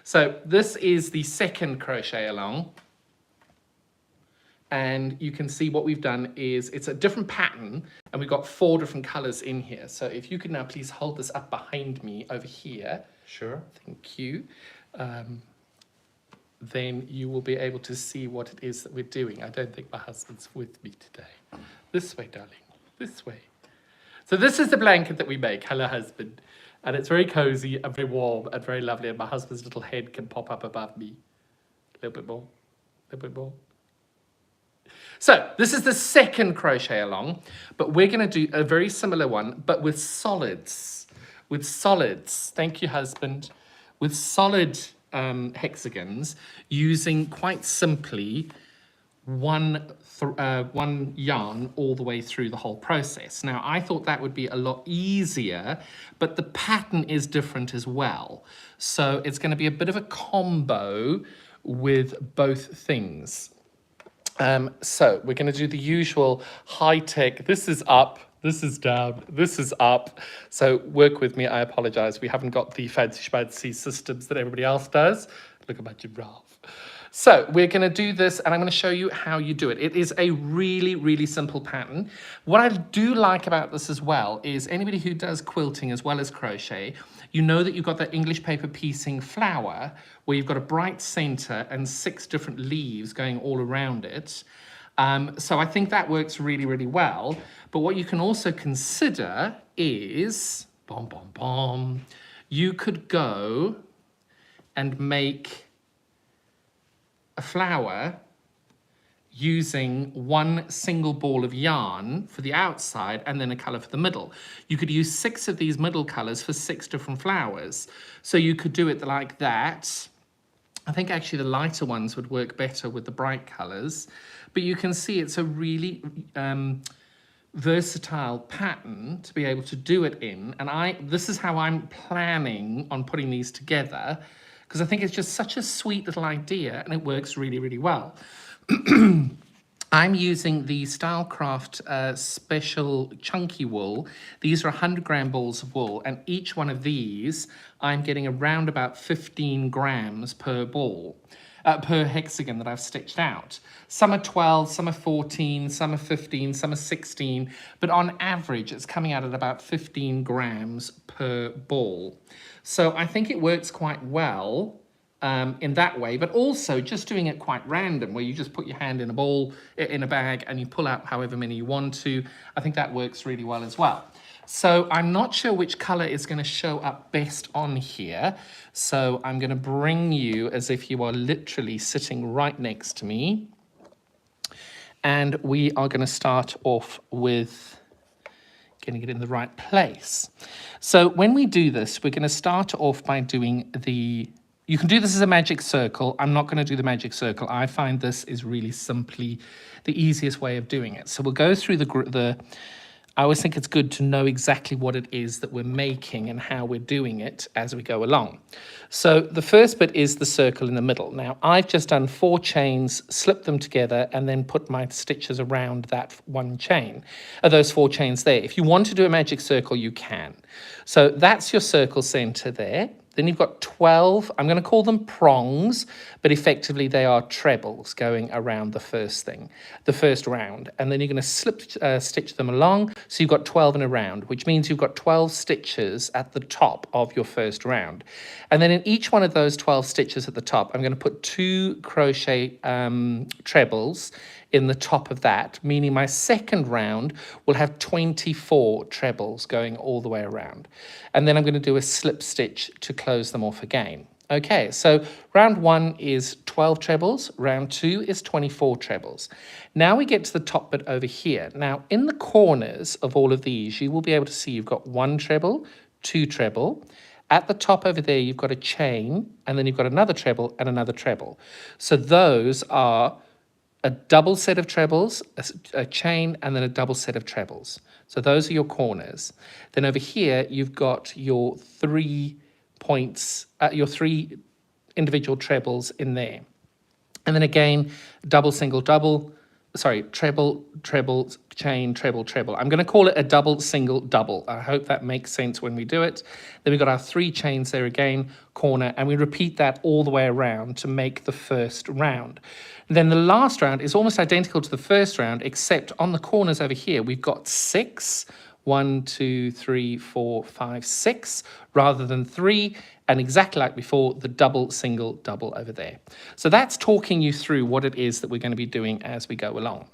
So this is the second crochet along. And you can see what we've done is it's a different pattern and we've got 4 different colors in here. So if you could now please hold this up behind me over here. Sure. Thank you. Then you will be able to see what it is that we're doing. I don't think my husband's with me today. This way, darling, this way. So this is the blanket that we make, hello husband. And it's very cozy and very warm and very lovely. And my husband's little head can pop up above me. A little bit more, a little bit more. So this is the second crochet along, but we're going to do a very similar one, but with solids. With solids, thank you, husband. With solid hexagons, using quite simply one yarn all the way through the whole process. Now, I thought that would be a lot easier, but the pattern is different as well. So it's going to be a bit of a combo with both things. So we're going to do the usual high-tech, this is up, this is down, this is up. So work with me, I apologize. We haven't got the fancy schmancy systems that everybody else does. Look at my giraffe. So we're going to do this and I'm going to show you how you do it. It is a really, really simple pattern. What I do like about this as well is anybody who does quilting as well as crochet, you know that you've got the English paper piecing flower where you've got a bright center and 6 different leaves going all around it. So I think that works really, really well. But what you can also consider is, you could go and make a flower using one single ball of yarn for the outside and then a color for the middle. You could use 6 of these middle colors for 6 different flowers. So you could do it like that. I think actually the lighter ones would work better with the bright colors, but you can see it's a really versatile pattern to be able to do it in. And this is how I'm planning on putting these together, because I think it's just such a sweet little idea and it works really, really well. I'm using the Stylecraft special chunky wool. These are 100 gram balls of wool, and each one of these I'm getting around about 15 grams per ball, per hexagon that I've stitched out. Some are 12, some are 14, some are 15, some are 16, but on average it's coming out at about 15 grams per ball. So I think it works quite well in that way, but also just doing it quite random, where you just put your hand in a ball, in a bag, and you pull out however many you want to. I think that works really well as well. So I'm not sure which color is going to show up best on here. So I'm going to bring you as if you are literally sitting right next to me. And we are going to start off with getting it in the right place. So when we do this, we're going to start off by doing you can do this as a magic circle. I'm not going to do the magic circle. I find this is really simply the easiest way of doing it. So we'll go through I always think it's good to know exactly what it is that we're making and how we're doing it as we go along. So the first bit is the circle in the middle. Now I've just done 4 chains, slipped them together, and then put my stitches around that one chain, those 4 chains there. If you want to do a magic circle, you can. So that's your circle center there. Then you've got 12, I'm going to call them prongs, but effectively they are trebles going around the first round. And then you're going to stitch them along. So you've got 12 in a round, which means you've got 12 stitches at the top of your first round. And then in each one of those 12 stitches at the top, I'm going to put 2 crochet trebles in the top of that, meaning my second round will have 24 trebles going all the way around. And then I'm going to do a slip stitch to close them off again. Okay, so round 1 is 12 trebles, round 2 is 24 trebles. Now we get to the top bit over here. Now in the corners of all of these, you will be able to see you've got 1 treble, 2 treble. At the top over there, you've got a chain, and then you've got another treble and another treble. So those are a double set of trebles, a chain, and then a double set of trebles. So those are your corners. Then over here, you've got your 3 points, your 3 individual trebles in there. And then again, double, single, double, sorry, treble, treble, chain, treble, treble. I'm going to call it a double, single, double. I hope that makes sense when we do it. Then we've got our 3 chains there again, corner, and we repeat that all the way around to make the first round. Then the last round is almost identical to the first round, except on the corners over here, we've got 6. 1, 2, 3, 4, 5, 6, rather than 3, and exactly like before, the double, single, double over there. So that's talking you through what it is that we're going to be doing as we go along.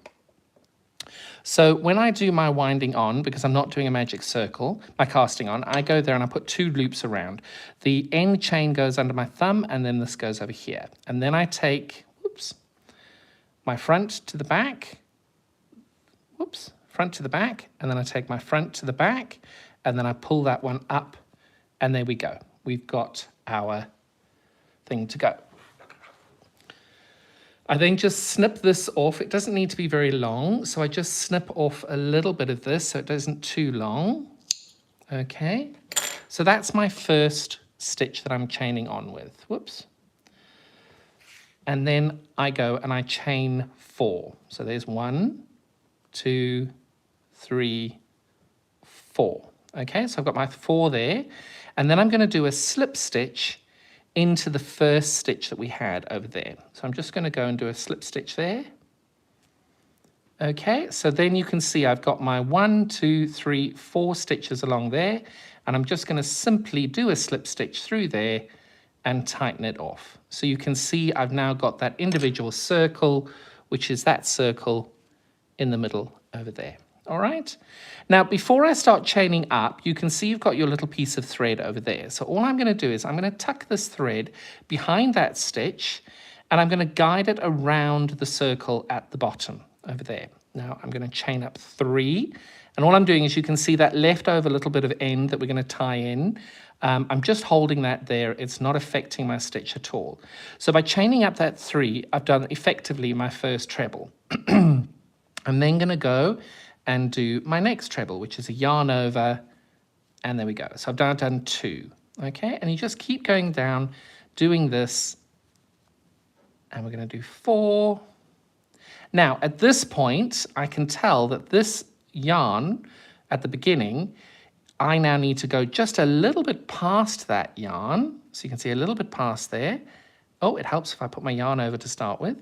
So when I do my winding on, because I'm not doing a magic circle, my casting on, I go there and I put 2 loops around. The end chain goes under my thumb, and then this goes over here. And then I take, whoops, my front to the back, whoops, front to the back, and then I take my front to the back, and then I pull that one up, and there we go. We've got our thing to go. I then just snip this off. It doesn't need to be very long, so I just snip off a little bit of this so it isn't too long. Okay, so that's my first stitch that I'm chaining on with. Whoops. And then I go and I chain 4. So there's 1, 2, 3, 4. Okay, so I've got my 4 there, and then I'm going to do a slip stitch into the first stitch that we had over there. So I'm just going to go and do a slip stitch there. Okay, so then you can see I've got my 1, 2, 3, 4 stitches along there, and I'm just going to simply do a slip stitch through there and tighten it off. So you can see I've now got that individual circle, which is that circle in the middle over there. All right. Now, before I start chaining up, you can see you've got your little piece of thread over there. So all I'm going to do is I'm going to tuck this thread behind that stitch, and I'm going to guide it around the circle at the bottom over there. Now, I'm going to chain up 3. And all I'm doing is you can see that leftover little bit of end that we're going to tie in. I'm just holding that there. It's not affecting my stitch at all. So by chaining up that 3, I've done effectively my first treble. I'm then going to go and do my next treble, which is a yarn over, and there we go. So I've done 2, okay? And you just keep going down, doing this, and we're going to do 4. Now, at this point, I can tell that this yarn at the beginning, I now need to go just a little bit past that yarn. So you can see a little bit past there. Oh, it helps if I put my yarn over to start with.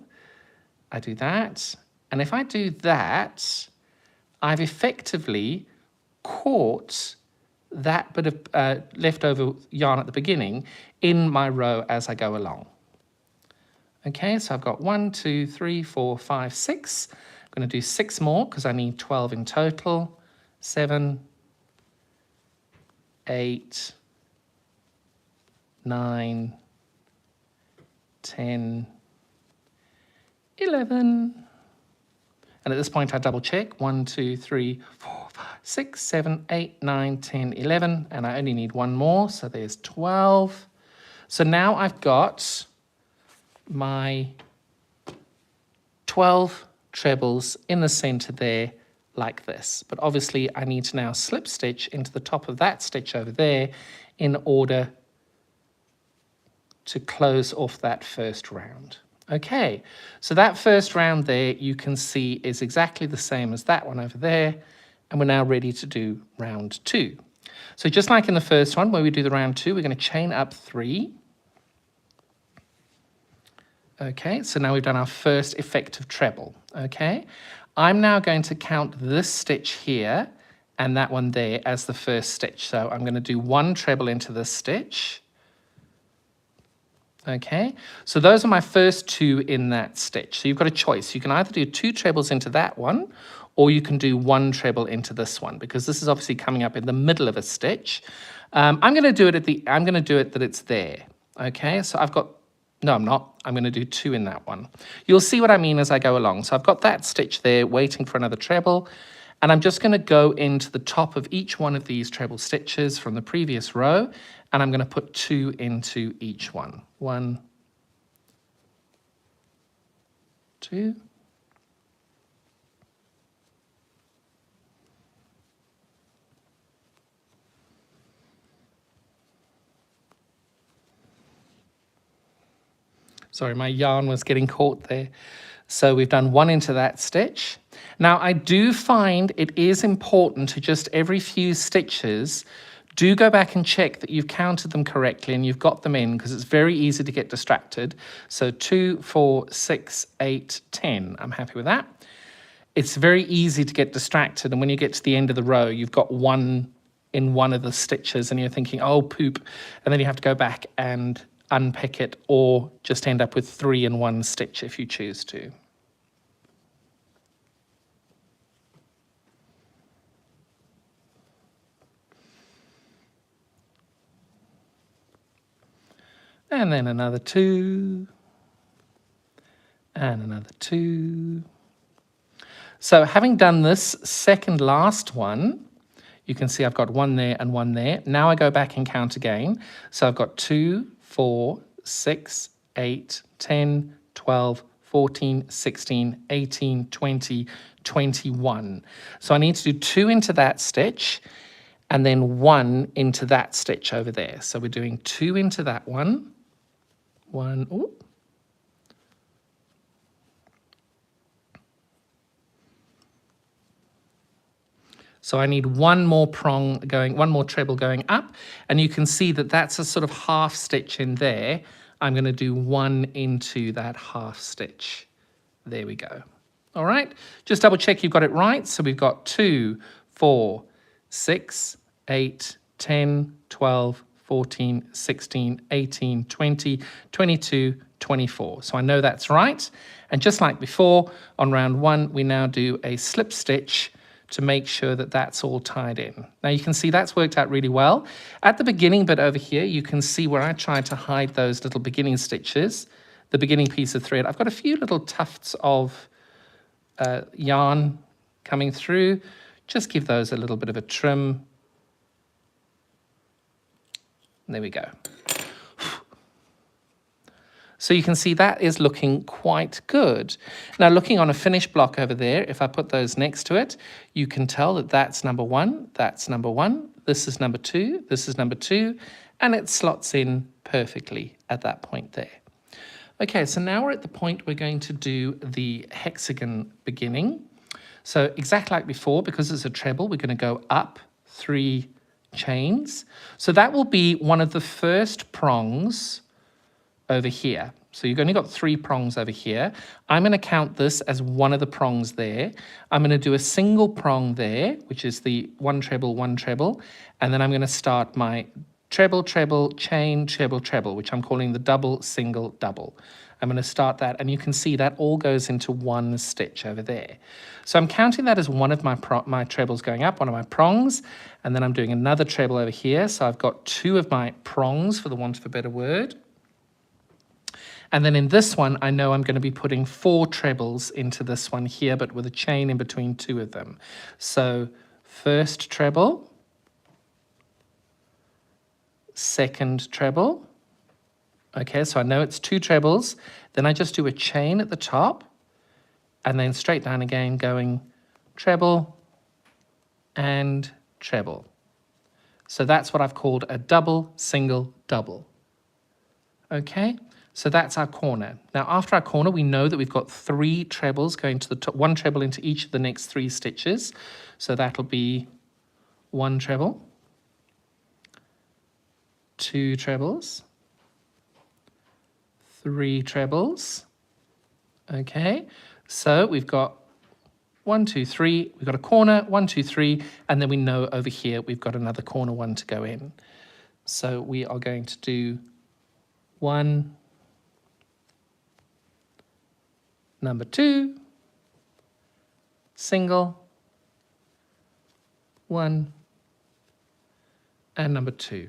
I do that. And if I do that, I've effectively caught that bit of leftover yarn at the beginning in my row as I go along. Okay, so I've got 1, 2, 3, 4, 5, 6. I'm going to do 6 more because I need 12 in total. 7, 8, 9, 10, 11. And at this point, I double check. 1, 2, 3, 4, 5, 6, 7, 8, 9, 10, 11. And I only need 1 more, so there's 12. So now I've got my 12 trebles in the center there like this. But obviously, I need to now slip stitch into the top of that stitch over there in order to close off that first round. Okay, so that first round there, you can see is exactly the same as that one over there, and we're now ready to do round 2. So just like in the first one, where we do the round 2, we're going to chain up 3. Okay, so now we've done our first effective treble. Okay, I'm now going to count this stitch here and that one there as the first stitch. So I'm going to do 1 treble into this stitch. Okay, so those are my first 2 in that stitch. So you've got a choice. You can either do 2 trebles into that one, or you can do 1 treble into this one, because this is obviously coming up in the middle of a stitch. I'm going to do it that it's there. Okay, so I've got, no, I'm not. I'm going to do 2 in that one. You'll see what I mean as I go along. So I've got that stitch there waiting for another treble, and I'm just going to go into the top of each one of these treble stitches from the previous row, and I'm going to put 2 into each one. 1, 2. Sorry, my yarn was getting caught there. So we've done one into that stitch. Now I do find it is important to just every few stitches do go back and check that you've counted them correctly and you've got them in, because it's very easy to get distracted. So 2, 4, 6, 8, 10. I'm happy with that. It's very easy to get distracted, and when you get to the end of the row, you've got one in one of the stitches and you're thinking, oh, poop, and then you have to go back and unpick it, or just end up with 3 in one stitch if you choose to. And then another 2, and another 2. So having done this second last one, you can see I've got 1 there and 1 there. Now I go back and count again. So I've got 2, 4, 6, 8, 10, 12, 14, 16, 18, 20, 21. So I need to do 2 into that stitch and then 1 into that stitch over there. So we're doing 2 into that one. 1, ooh. So I need one more prong going, one more treble going up, and you can see that that's a sort of half stitch in there. I'm going to do 1 into that half stitch. There we go. All right, just double check you've got it right. So we've got 2, 4, 6, 8, 10, 12, 14, 16, 18, 20, 22, 24. So I know that's right. And just like before, on round 1, we now do a slip stitch to make sure that that's all tied in. Now you can see that's worked out really well. At the beginning bit over here, you can see where I tried to hide those little beginning stitches, the beginning piece of thread. I've got a few little tufts of yarn coming through. Just give those a little bit of a trim. There we go. So you can see that is looking quite good. Now looking on a finished block over there, if I put those next to it, you can tell that that's number 1, that's number 1, this is number 2, this is number 2, and it slots in perfectly at that point there. Okay, so now we're at the point we're going to do the hexagon beginning. So exactly like before, because it's a treble, we're going to go up 3 chains. So that will be one of the first prongs over here. So you've only got 3 prongs over here. I'm going to count this as one of the prongs there. I'm going to do a single prong there, which is the 1 treble, 1 treble, and then I'm going to start my treble, treble, chain, treble, treble, which I'm calling the double, single, double. I'm going to start that, and you can see that all goes into 1 stitch over there. So I'm counting that as one of my trebles going up, one of my prongs, and then I'm doing another treble over here. So I've got 2 of my prongs, for the want of a better word. And then in this one, I know I'm going to be putting 4 trebles into this one here, but with a chain in between 2 of them. So first treble, second treble. Okay, so I know it's 2 trebles. Then I just do a chain at the top and then straight down again, going treble and treble. So that's what I've called a double, single, double. Okay. So that's our corner. Now after our corner, we know that we've got 3 trebles going to the top, 1 treble into each of the next 3 stitches. So that'll be 1 treble, 2 trebles, 3 trebles. Okay, so we've got 1, 2, 3, we've got a corner, 1, 2, 3, and then we know over here we've got another corner 1 to go in. So we are going to do 1, number 2, single, 1, and number 2.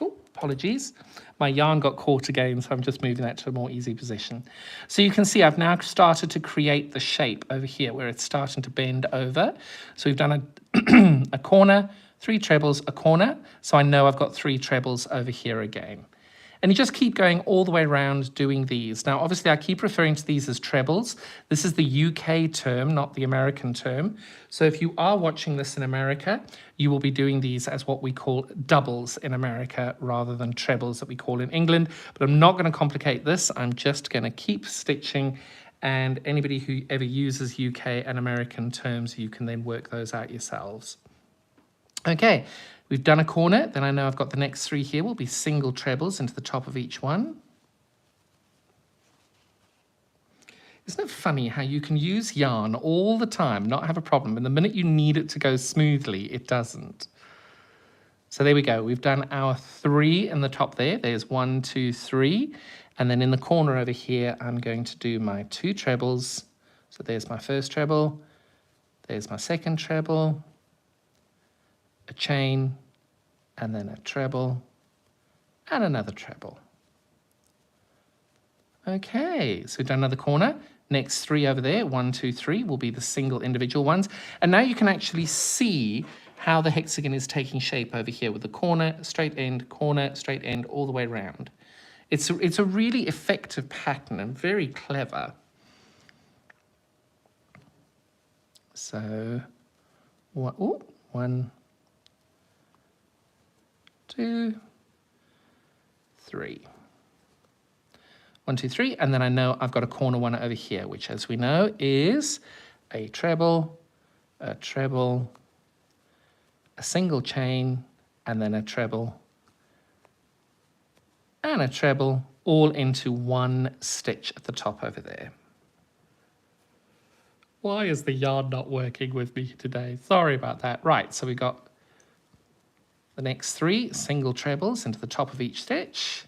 Oh, apologies. My yarn got caught again, so I'm just moving that to a more easy position. So you can see I've now started to create the shape over here where it's starting to bend over. So we've done a corner, 3 trebles, a corner. So I know I've got 3 trebles over here again. And you just keep going all the way around doing these. Now, obviously, I keep referring to these as trebles. This is the UK term, not the American term. So if you are watching this in America, you will be doing these as what we call doubles in America rather than trebles that we call in England. But I'm not going to complicate this. I'm just going to keep stitching. And anybody who ever uses UK and American terms, you can then work those out yourselves. Okay, we've done a corner. Then I know I've got the next 3 here will be single trebles into the top of each one. Isn't it funny how you can use yarn all the time, not have a problem, and the minute you need it to go smoothly, it doesn't. So there we go. We've done our 3 in the top there. There's 1, 2, 3. And then in the corner over here, I'm going to do my 2 trebles. So there's my first treble. There's my second treble. A chain, and then a treble, and another treble. Okay, so we've done another corner. Next 3 over there, 1, 2, 3, will be the single individual ones. And now you can actually see how the hexagon is taking shape over here with the corner, straight end, all the way around. It's a really effective pattern and very clever. So, 1, 2, 3. 1, 2, 3, and then I know I've got a corner one over here, which as we know is a treble, a single chain, and then a treble, and a treble, all into 1 stitch at the top over there. Why is the yarn not working with me today? Sorry about that. Right, so we got the next 3 single trebles into the top of each stitch.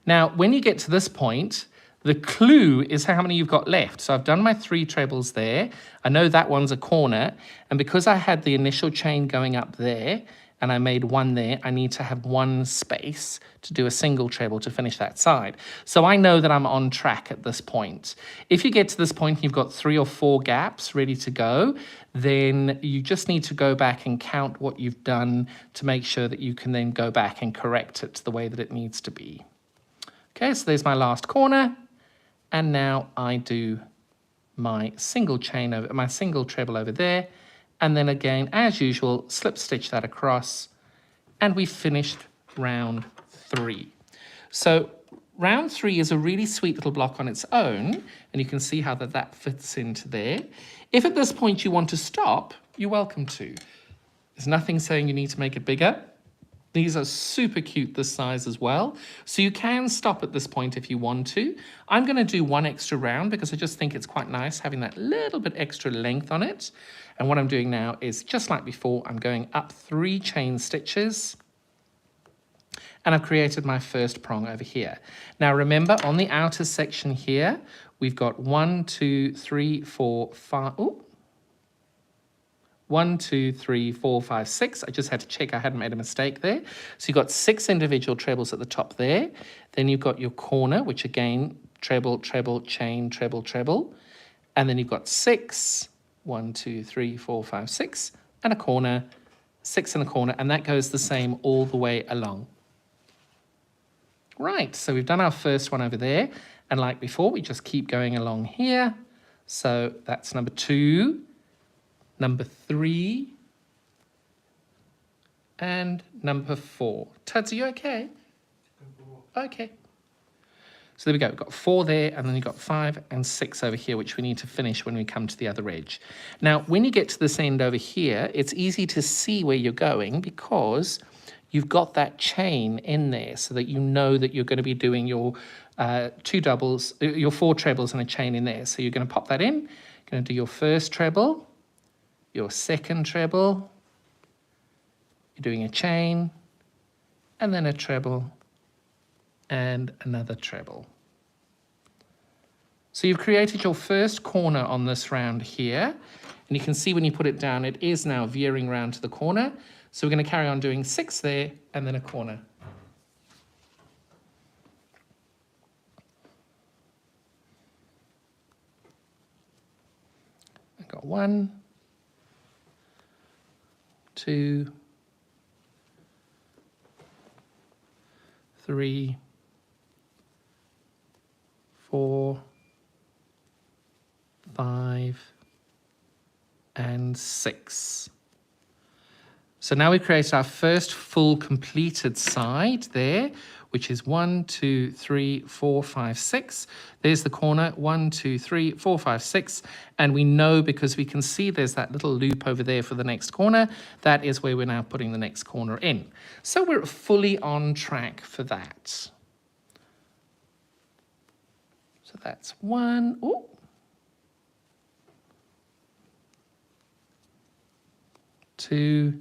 Now, when you get to this point, the clue is how many you've got left. So I've done my 3 trebles there. I know that one's a corner. And because I had the initial chain going up there, and I made 1 there, I need to have 1 space to do a single treble to finish that side. So I know that I'm on track at this point. If you get to this point and you've got 3 or 4 gaps ready to go, then you just need to go back and count what you've done to make sure that you can then go back and correct it to the way that it needs to be. Okay, so there's my last corner. And now I do my single chain over, my single treble over there. And then again, as usual, slip stitch that across, and we finished round 3. So round 3 is a really sweet little block on its own, and you can see how that fits into there. If at this point you want to stop, you're welcome to. There's nothing saying you need to make it bigger. These are super cute this size as well. So you can stop at this point if you want to. I'm going to do 1 extra round because I just think it's quite nice having that little bit extra length on it. And what I'm doing now is just like before, I'm going up 3 chain stitches. And I've created my first prong over here. Now remember, on the outer section here, we've got 1, 2, 3, 4, 5. Ooh. 1, 2, 3, 4, 5, 6. I just had to check I hadn't made a mistake there. So you've got 6 individual trebles at the top there. Then you've got your corner, which again, treble, treble, chain, treble, treble. And then you've got 6, 1, 2, 3, 4, 5, 6, and a corner, 6 and a corner, and that goes the same all the way along. Right, so we've done our first one over there. And like before, we just keep going along here. So that's number 2. Number 3, and number 4. Tuds, are you okay? Okay. So there we go. We've got 4 there, and then you've got 5 and 6 over here, which we need to finish when we come to the other edge. Now, when you get to this end over here, it's easy to see where you're going because you've got that chain in there so that you know that you're going to be doing your 2 doubles, your 4 trebles and a chain in there. So you're going to pop that in, you're going to do your first treble, your second treble, you're doing a chain, and then a treble, and another treble. So you've created your first corner on this round here, and you can see when you put it down, it is now veering round to the corner. So we're going to carry on doing 6 there, and then a corner. I've got 1, 2, 3, 4, 5, and 6. So now we've created our first full completed side there, which is 1, 2, 3, 4, 5, 6. There's the corner, 1, 2, 3, 4, 5, 6. And we know, because we can see there's that little loop over there for the next corner, that is where we're now putting the next corner in. So we're fully on track for that. So that's 1. Ooh. 2,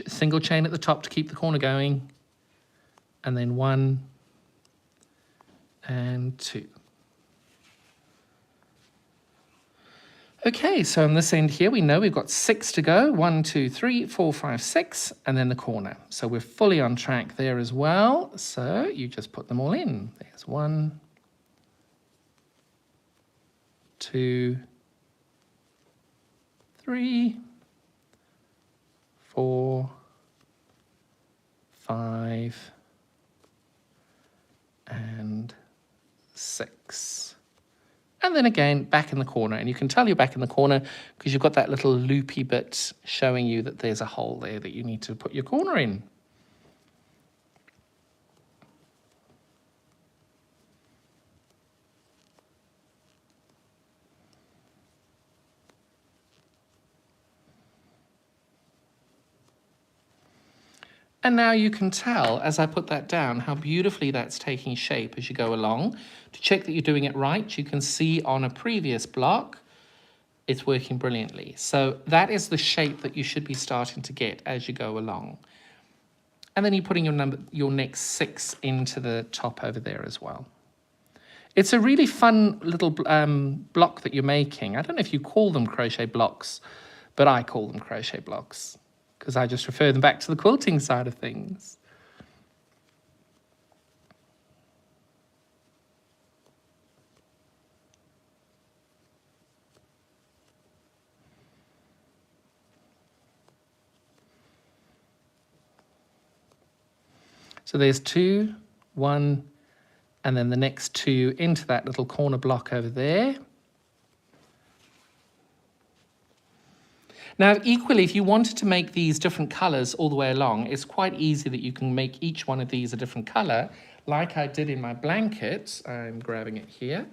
single chain at the top to keep the corner going, and then 1 and 2. Okay, so on this end here, we know we've got 6 to go. 1, 2, 3, 4, 5, 6, and then the corner. So we're fully on track there as well. So you just put them all in. There's 1, 2, 3, 4, 5, and 6. And then again, back in the corner. And you can tell you're back in the corner because you've got that little loopy bit showing you that there's a hole there that you need to put your corner in. And now you can tell, as I put that down, how beautifully that's taking shape as you go along. To check that you're doing it right, you can see on a previous block, it's working brilliantly. So that is the shape that you should be starting to get as you go along. And then you're putting your next 6 into the top over there as well. It's a really fun little block that you're making. I don't know if you call them crochet blocks, but I call them crochet blocks, because I just refer them back to the quilting side of things. So there's 2, 1, and then the next 2 into that little corner block over there. Now, equally, if you wanted to make these different colors all the way along, it's quite easy that you can make each one of these a different color, like I did in my blanket. I'm grabbing it here.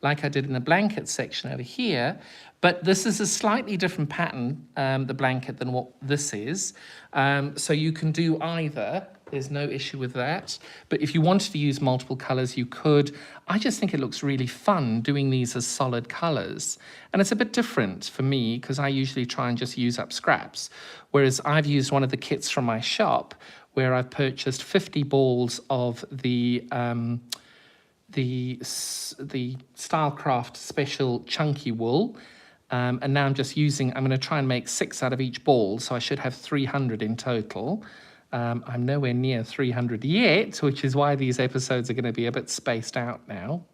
Like I did in the blanket section over here. But this is a slightly different pattern, the blanket, than what this is. So you can do either. There's no issue with that. But if you wanted to use multiple colors, you could. I just think it looks really fun doing these as solid colors. And it's a bit different for me because I usually try and just use up scraps. Whereas I've used one of the kits from my shop where I've purchased 50 balls of the Stylecraft special chunky wool. And now I'm going to try and make 6 out of each ball. So I should have 300 in total. I'm nowhere near 300 yet, which is why these episodes are going to be a bit spaced out now.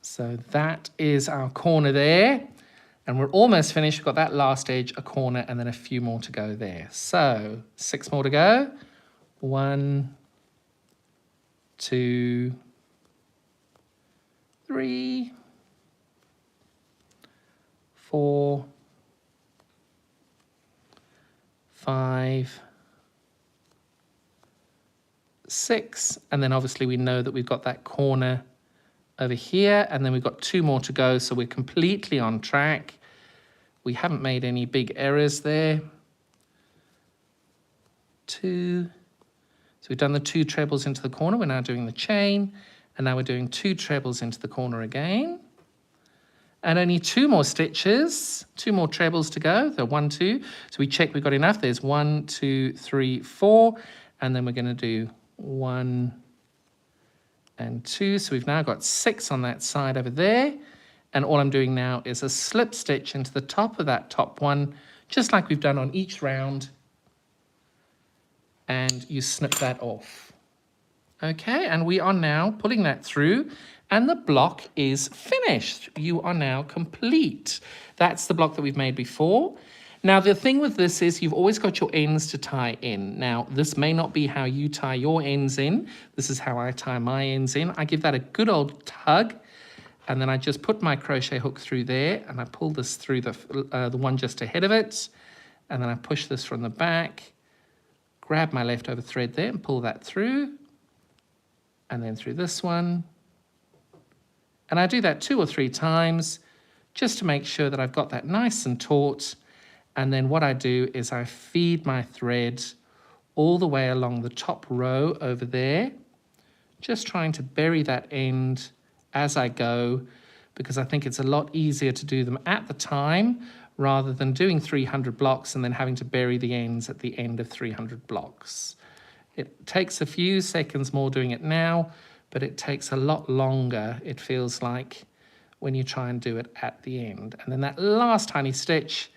So that is our corner there. And we're almost finished. We've got that last edge, a corner, and then a few more to go there. So 6 more to go. 1, 2, 3, 4, 5, 6, and then obviously we know that we've got that corner over here, and then we've got 2 more to go, so we're completely on track. We haven't made any big errors there. 2. So we've done the 2 trebles into the corner. We're now doing the chain, and now we're doing 2 trebles into the corner again. And only 2 more stitches, 2 more trebles to go. So 1, 2. So we check we've got enough. There's 1, 2, 3, 4. And then we're going to do 1 and 2. So we've now got 6 on that side over there. And all I'm doing now is a slip stitch into the top of that top one, just like we've done on each round. And you snip that off. Okay, and we are now pulling that through. And the block is finished. You are now complete. That's the block that we've made before. Now, the thing with this is you've always got your ends to tie in. Now, this may not be how you tie your ends in. This is how I tie my ends in. I give that a good old tug, and then I just put my crochet hook through there, and I pull this through the one just ahead of it, and then I push this from the back, grab my leftover thread there and pull that through, and then through this one. And I do that 2 or 3 times just to make sure that I've got that nice and taut. And then what I do is I feed my thread all the way along the top row over there, just trying to bury that end as I go, because I think it's a lot easier to do them at the time rather than doing 300 blocks and then having to bury the ends at the end of 300 blocks. It takes a few seconds more doing it now, but it takes a lot longer, it feels like, when you try and do it at the end. And then that last tiny stitch,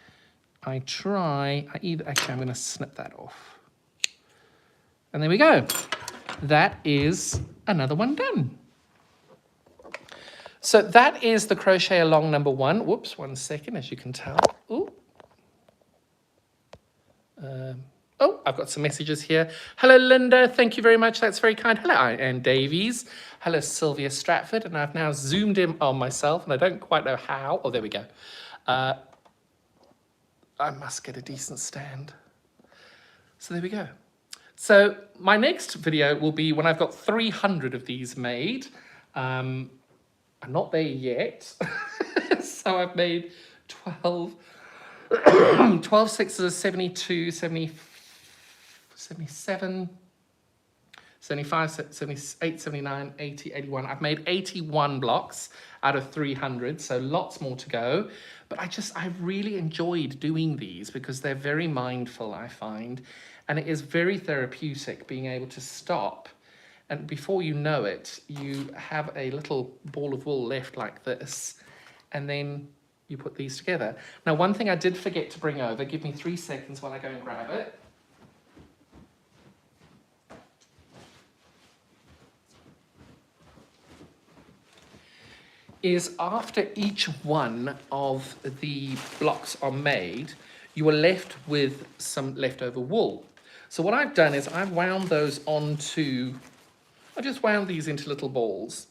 actually I'm going to snip that off. And there we go. That is another one done. So that is the crochet along number 1. Whoops, 1 second, as you can tell. Ooh. Oh, I've got some messages here. Hello, Linda. Thank you very much. That's very kind. Hello, Anne Davies. Hello, Sylvia Stratford. And I've now zoomed in on myself, and I don't quite know how. Oh, there we go. I must get a decent stand. So there we go. So my next video will be when I've got 300 of these made. I'm not there yet. So I've made 12 sixes, 72, 70, 77, 75, 78, 79, 80, 81. I've made 81 blocks out of 300, so lots more to go. But I really enjoyed doing these because they're very mindful, I find. And it is very therapeutic being able to stop. And before you know it, you have a little ball of wool left like this. And then you put these together. Now, one thing I did forget to bring over, give me 3 seconds while I go and grab it. Is after each one of the blocks are made, you are left with some leftover wool. So what I've done is I've wound those onto, I just wound these into little balls.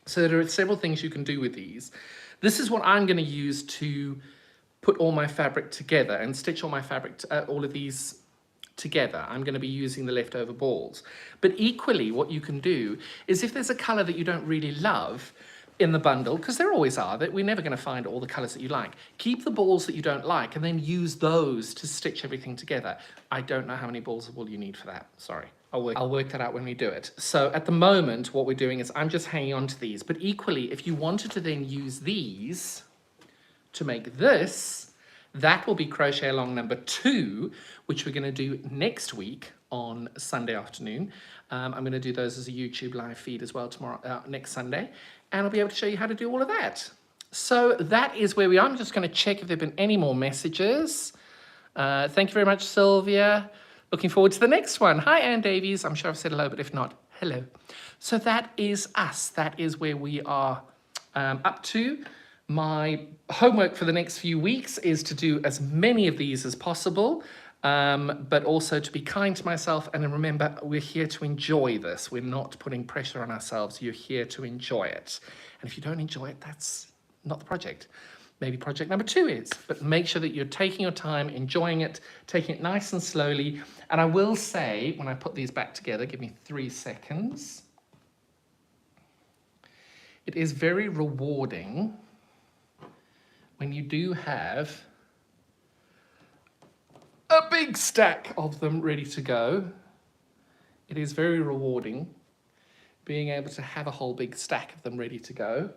So there are several things you can do with these. This is what I'm going to use to put all my fabric together and stitch all my fabric, all of these together. I'm going to be using the leftover balls. But equally, what you can do is if there's a colour that you don't really love in the bundle, because there always are, that we're never going to find all the colours that you like, keep the balls that you don't like and then use those to stitch everything together. I don't know how many balls of wool you need for that. Sorry. I'll work that out when we do it. So at the moment, what we're doing is I'm just hanging on to these. But equally, if you wanted to then use these to make this, that will be crochet along number 2, which we're going to do next week on Sunday afternoon. I'm going to do those as a YouTube live feed as well tomorrow, next Sunday. And I'll be able to show you how to do all of that. So that is where we are. I'm just going to check if there have been any more messages. Thank you very much, Sylvia. Looking forward to the next one. Hi, Anne Davies. I'm sure I've said hello, but if not, hello. So that is us. That is where we are up to. My homework for the next few weeks is to do as many of these as possible, but also to be kind to myself. And remember, we're here to enjoy this. We're not putting pressure on ourselves. You're here to enjoy it. And if you don't enjoy it, that's not the project. Maybe project number 2 is, but make sure that you're taking your time, enjoying it, taking it nice and slowly. And I will say, when I put these back together, give me 3 seconds. It is very rewarding when you do have a big stack of them ready to go. It is very rewarding being able to have a whole big stack of them ready to go.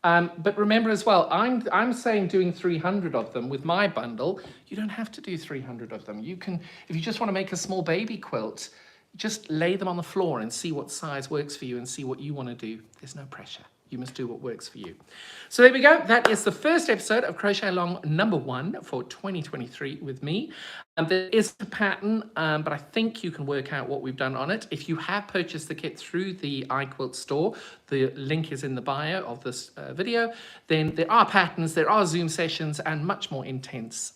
But remember as well, I'm saying doing 300 of them with my bundle. You don't have to do 300 of them. You can, if you just want to make a small baby quilt, just lay them on the floor and see what size works for you and see what you want to do. There's no pressure. You must do what works for you. So there we go. That is the first episode of Crochet Along #1 for 2023 with me. There is a pattern, but I think you can work out what we've done on it. If you have purchased the kit through the iQuilt store, the link is in the bio of this video, then there are patterns, there are Zoom sessions, and much more intense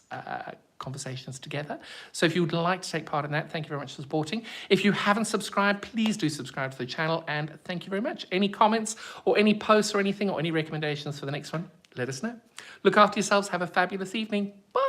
conversations together. So if you would like to take part in that, thank you very much for supporting. If you haven't subscribed, please do subscribe to the channel, and thank you very much. Any comments or any posts or anything or any recommendations for the next one, let us know. Look after yourselves. Have a fabulous evening. Bye.